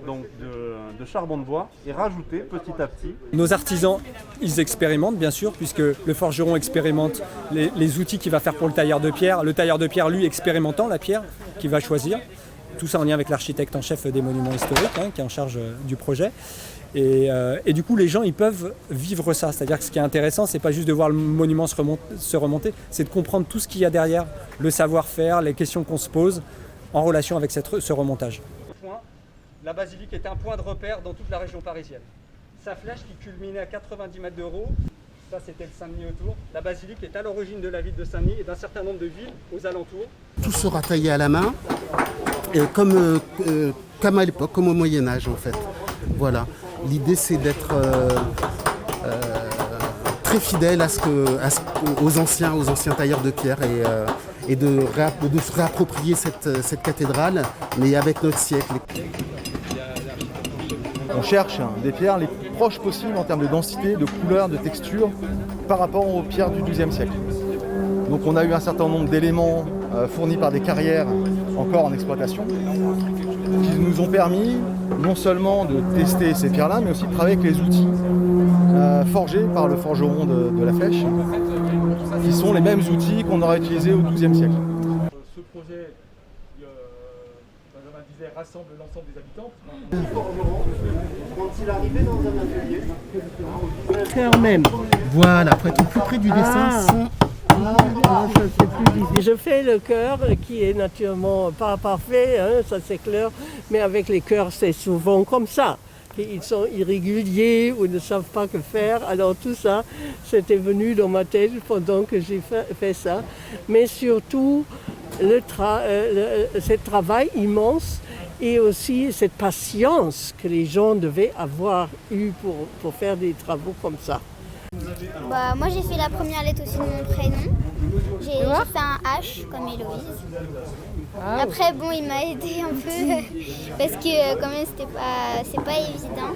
donc de charbon de bois et rajouter petit à petit. Nos artisans, ils expérimentent bien sûr, puisque le forgeron expérimente les outils qu'il va faire pour le tailleur de pierre. Le tailleur de pierre, lui, expérimentant la pierre qu'il va choisir. Tout ça en lien avec l'architecte en chef des monuments historiques, qui est en charge du projet. Et du coup, les gens, ils peuvent vivre ça. C'est-à-dire que ce qui est intéressant, c'est pas juste de voir le monument se remonter, c'est de comprendre tout ce qu'il y a derrière, le savoir-faire, les questions qu'on se pose en relation avec ce remontage. La basilique est un point de repère dans toute la région parisienne. Sa flèche qui culminait à 90 mètres de haut, ça c'était le Saint-Denis autour. La basilique est à l'origine de la ville de Saint-Denis et d'un certain nombre de villes aux alentours. Tout sera taillé à la main, comme à l'époque, comme au Moyen-Âge en fait. Voilà. L'idée c'est d'être très fidèle aux anciens tailleurs de pierre et de se réapproprier cette cathédrale, mais avec notre siècle. On cherche des pierres les plus proches possibles en termes de densité, de couleur, de texture par rapport aux pierres du XIIe siècle. Donc on a eu un certain nombre d'éléments fournis par des carrières encore en exploitation qui nous ont permis non seulement de tester ces pierres-là, mais aussi de travailler avec les outils forgés par le forgeron de la Flèche, qui sont les mêmes outils qu'on aurait utilisés au XIIe siècle. Ce projet rassemble l'ensemble des habitants. Quand il arrivait dans un atelier, Cœur même. voilà, pour être plus près du dessin. Ça, c'est plus difficile. Je fais le cœur qui est naturellement pas parfait, ça c'est clair, mais avec les cœurs c'est souvent comme ça. Ils sont irréguliers ou ne savent pas que faire. Alors tout ça, c'était venu dans ma tête pendant que j'ai fait ça. Mais surtout, ce travail immense et aussi cette patience que les gens devaient avoir eu pour faire des travaux comme ça. Moi j'ai fait la première lettre aussi de mon prénom. J'ai fait un H comme Héloïse. Après il m'a aidé un peu parce que quand même c'est pas évident.